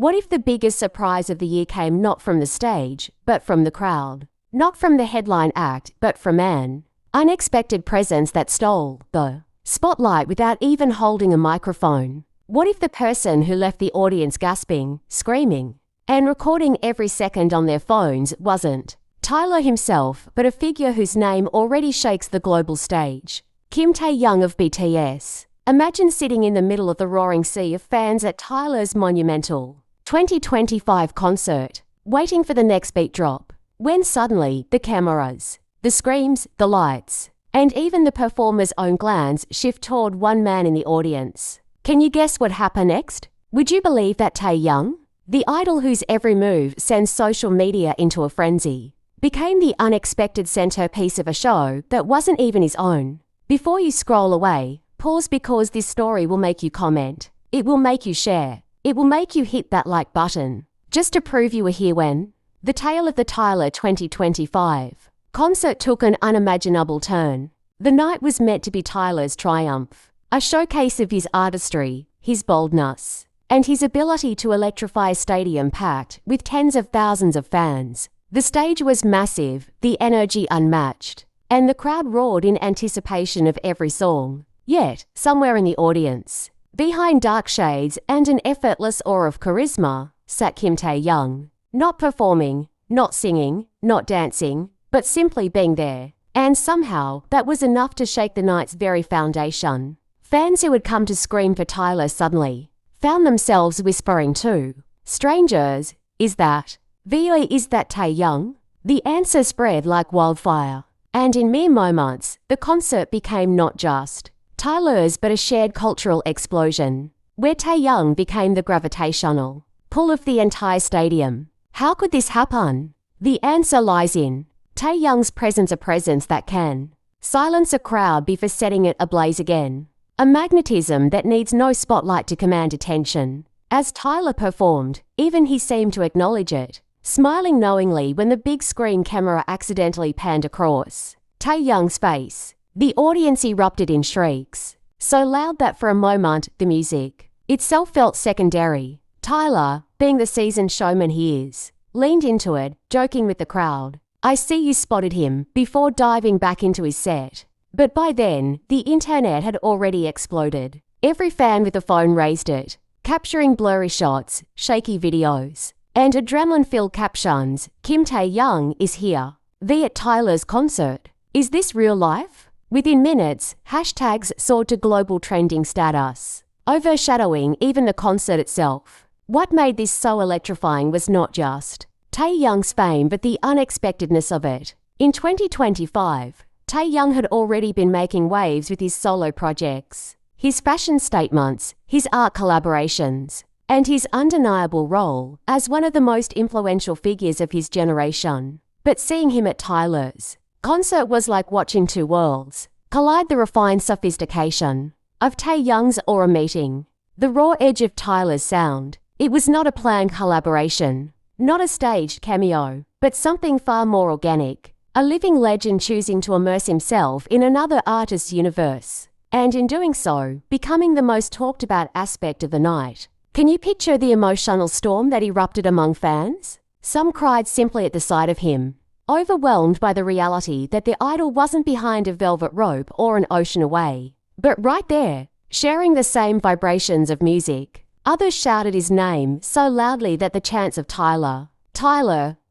What if the biggest surprise of the year came not from the stage, but from the crowd? Not from the headline act, but from an unexpected presence that stole the spotlight without even holding a microphone. What if the person who left the audience gasping, screaming, and recording every second on their phones wasn't Tyler himself, but a figure whose name already shakes the global stage? Kim Taehyung of BTS. Imagine sitting in the middle of the roaring sea of fans at Tyler's monumental 2025 concert, waiting for the next beat drop, when suddenly the cameras, the screams, the lights, and even the performer's own glance shift toward one man in the audience. Can you guess what happened next? Would you believe that Taehyung, the idol whose every move sends social media into a frenzy, became the unexpected centerpiece of a show that wasn't even his own? Before you scroll away, pause, because this story will make you comment. It will make you share. It will make you hit that like button, just to prove you were here when the tale of the Tyler 2025 concert took an unimaginable turn. The night was meant to be Tyler's triumph, a showcase of his artistry, his boldness, and his ability to electrify a stadium packed with tens of thousands of fans. The stage was massive, the energy unmatched, and the crowd roared in anticipation of every song. Yet, somewhere in the audience, behind dark shades and an effortless aura of charisma, sat Kim Taehyung, not performing, not singing, not dancing, but simply being there. And somehow, that was enough to shake the night's very foundation. Fans who had come to scream for Tyler suddenly found themselves whispering too. Strangers, is that Taehyung? The answer spread like wildfire. And in mere moments, the concert became not just Tyler's but a shared cultural explosion, where Taehyung became the gravitational pull of the entire stadium. How could this happen? The answer lies in Taehyung's presence, a presence that can silence a crowd before setting it ablaze again. A magnetism that needs no spotlight to command attention. As Tyler performed, even he seemed to acknowledge it, smiling knowingly when the big screen camera accidentally panned across Taehyung's face. The audience erupted in shrieks, so loud that for a moment the music itself felt secondary. Tyler, being the seasoned showman he is, leaned into it, joking with the crowd. "I see you spotted him," before diving back into his set. But by then, the internet had already exploded. Every fan with a phone raised it, capturing blurry shots, shaky videos, and adrenaline-filled captions. "Kim Taehyung is here. At Tyler's concert. Is this real life?" Within minutes, hashtags soared to global trending status, overshadowing even the concert itself. What made this so electrifying was not just Taehyung's fame but the unexpectedness of it. In 2025, Taehyung had already been making waves with his solo projects, his fashion statements, his art collaborations, and his undeniable role as one of the most influential figures of his generation. But seeing him at Tyler's concert was like watching two worlds collide: the refined sophistication of Taehyung's aura meeting the raw edge of Tyler's sound. It was not a planned collaboration, not a staged cameo, but something far more organic. A living legend choosing to immerse himself in another artist's universe, and in doing so, becoming the most talked about aspect of the night. Can you picture the emotional storm that erupted among fans? Some cried simply at the sight of him, overwhelmed by the reality that their idol wasn't behind a velvet rope or an ocean away, but right there, sharing the same vibrations of music. Others shouted his name so loudly that the chants of Tyler,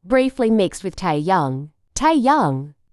briefly mixed with Taehyung.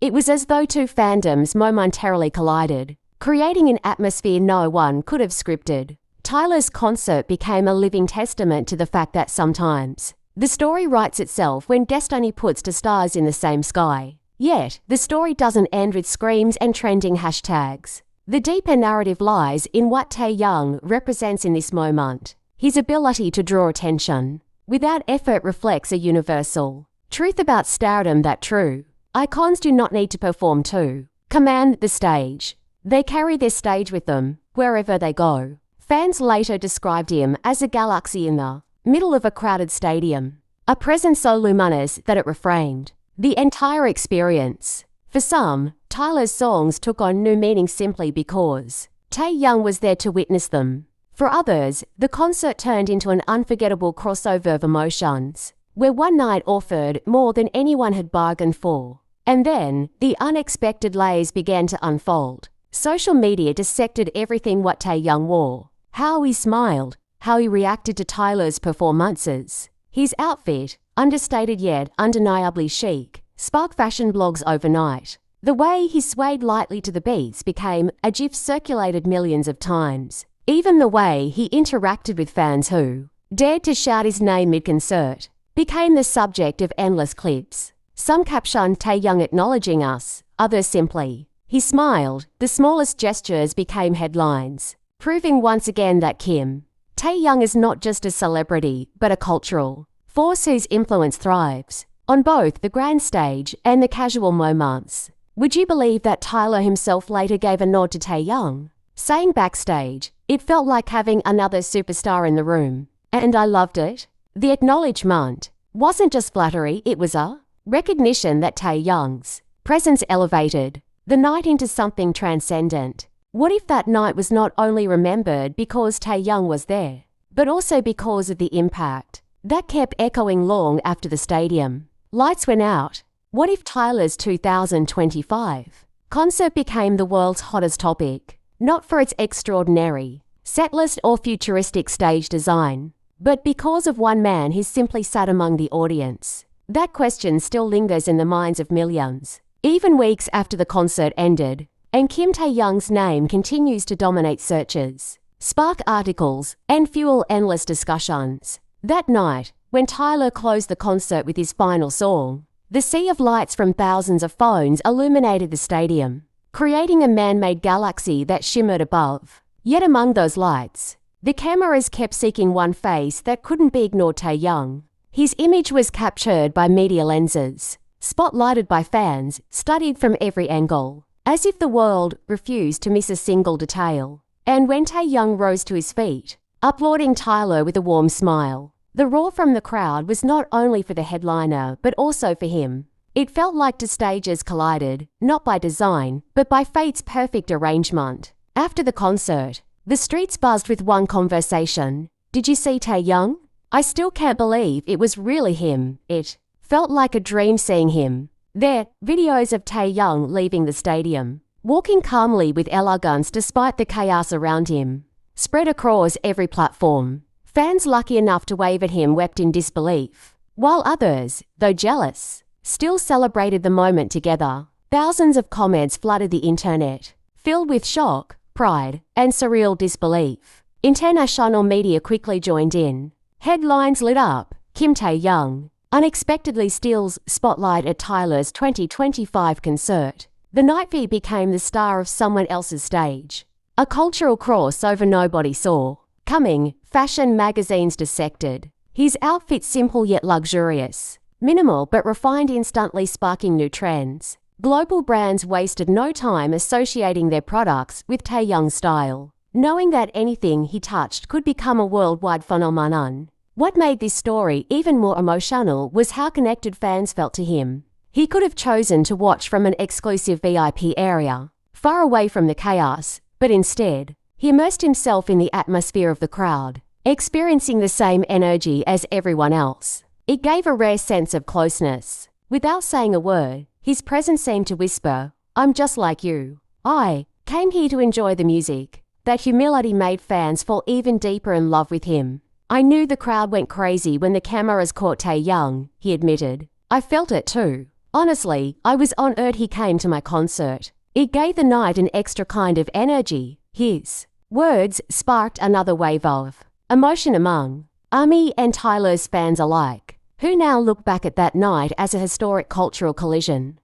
It was as though two fandoms momentarily collided, creating an atmosphere no one could have scripted. Tyler's concert became a living testament to the fact that sometimes the story writes itself when destiny puts two stars in the same sky. Yet, the story doesn't end with screams and trending hashtags. The deeper narrative lies in what Taehyung represents in this moment. His ability to draw attention without effort reflects a universal truth about stardom that true icons do not need to perform to command the stage. They carry their stage with them wherever they go. Fans later described him as a galaxy in the middle of a crowded stadium, a presence so luminous that it reframed the entire experience. For some, Tyler's songs took on new meaning simply because Taehyung was there to witness them. For others, the concert turned into an unforgettable crossover of emotions, where one night offered more than anyone had bargained for. And then, the unexpected layers began to unfold. Social media dissected everything what Taehyung wore, how he smiled, how he reacted to Tyler's performances. His outfit, understated yet undeniably chic, sparked fashion blogs overnight. The way he swayed lightly to the beats became a gif circulated millions of times. Even the way he interacted with fans who dared to shout his name mid-concert became the subject of endless clips. Some captioned Taehyung acknowledging us, others simply, "He smiled." The smallest gestures became headlines, proving once again that Kim Taehyung is not just a celebrity, but a cultural force whose influence thrives on both the grand stage and the casual moments. Would you believe that Tyler himself later gave a nod to Taehyung, saying backstage, "It felt like having another superstar in the room, and I loved it." The acknowledgement wasn't just flattery, it was a recognition that Taehyung's presence elevated the night into something transcendent. What if that night was not only remembered because Taehyung was there, but also because of the impact that kept echoing long after the stadium lights went out? What if Tyler's 2025 concert became the world's hottest topic, not for its extraordinary setlist or futuristic stage design, but because of one man who simply sat among the audience? That question still lingers in the minds of millions, even weeks after the concert ended, and Kim Taehyung's name continues to dominate searches, spark articles, and fuel endless discussions. That night, when Tyler closed the concert with his final song, the sea of lights from thousands of phones illuminated the stadium, creating a man-made galaxy that shimmered above. Yet among those lights, the cameras kept seeking one face that couldn't be ignored: Taehyung. His image was captured by media lenses, spotlighted by fans, studied from every angle, as if the world refused to miss a single detail. And when Taehyung rose to his feet, applauding Tyler with a warm smile, the roar from the crowd was not only for the headliner but also for him. It felt like the stages collided, not by design, but by fate's perfect arrangement. After the concert, the streets buzzed with one conversation: "Did you see Taehyung? I still can't believe it was really him. It felt like a dream seeing him there." Videos of Taehyung leaving the stadium, walking calmly with elegance despite the chaos around him, spread across every platform. Fans lucky enough to wave at him wept in disbelief, while others, though jealous, still celebrated the moment together. Thousands of comments flooded the internet, filled with shock, pride, and surreal disbelief. International media quickly joined in. Headlines lit up: Kim Taehyung unexpectedly steals spotlight at Tyler's 2025 concert. The night feed became the star of someone else's stage. A cultural crossover nobody saw coming. Fashion magazines dissected his outfit, simple yet luxurious, minimal but refined, instantly sparking new trends. Global brands wasted no time associating their products with Taehyung's style, knowing that anything he touched could become a worldwide phenomenon. What made this story even more emotional was how connected fans felt to him. He could have chosen to watch from an exclusive VIP area, far away from the chaos, but instead, he immersed himself in the atmosphere of the crowd, experiencing the same energy as everyone else. It gave a rare sense of closeness. Without saying a word, his presence seemed to whisper, "I'm just like you. I came here to enjoy the music." That humility made fans fall even deeper in love with him. "I knew the crowd went crazy when the cameras caught Taehyung," he admitted. "I felt it too. Honestly, I was honored he came to my concert. It gave the night an extra kind of energy." His words sparked another wave of emotion among ARMY and Tyler's fans alike, who now look back at that night as a historic cultural collision.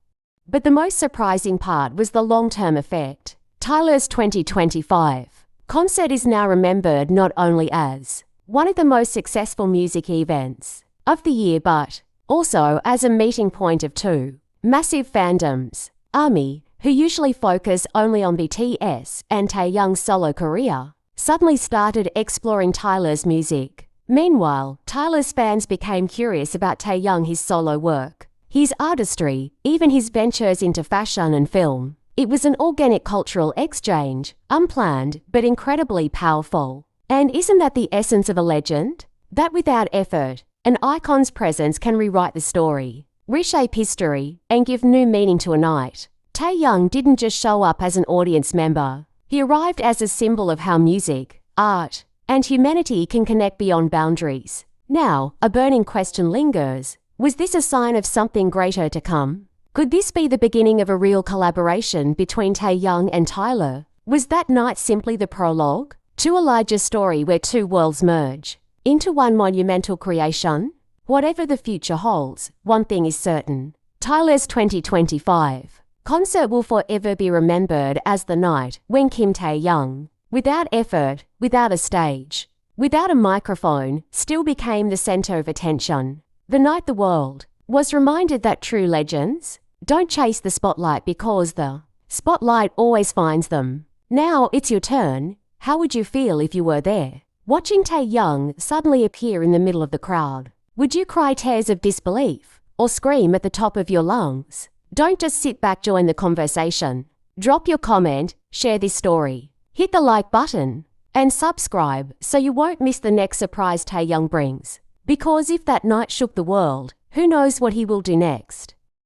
But the most surprising part was the long-term effect. Tyler's 2025 concert is now remembered not only as one of the most successful music events of the year, but also as a meeting point of two massive fandoms: ARMY, who usually focus only on BTS and Taehyung's solo career, suddenly started exploring Tyler's music. Meanwhile, Tyler's fans became curious about Taehyung, his solo work, his artistry, even his ventures into fashion and film. It was an organic cultural exchange, unplanned but incredibly powerful. And isn't that the essence of a legend? That without effort, an icon's presence can rewrite the story, reshape history, and give new meaning to a night. Taehyung didn't just show up as an audience member. He arrived as a symbol of how music, art, and humanity can connect beyond boundaries. Now, a burning question lingers. Was this a sign of something greater to come? Could this be the beginning of a real collaboration between Taehyung and Tyler? Was that night simply the prologue to a larger story where two worlds merge into one monumental creation? Whatever the future holds, one thing is certain. Tyler's 2025 concert will forever be remembered as the night when Kim Taehyung, without effort, without a stage, without a microphone, still became the center of attention. The night the world was reminded that true legends don't chase the spotlight because the spotlight always finds them. Now it's your turn. How would you feel if you were there, watching Taehyung suddenly appear in the middle of the crowd? Would you cry tears of disbelief or scream at the top of your lungs? Don't just sit back, join the conversation. Drop your comment, share this story, hit the like button, and subscribe so you won't miss the next surprise Taehyung brings. Because if that night shook the world, who knows what he will do next?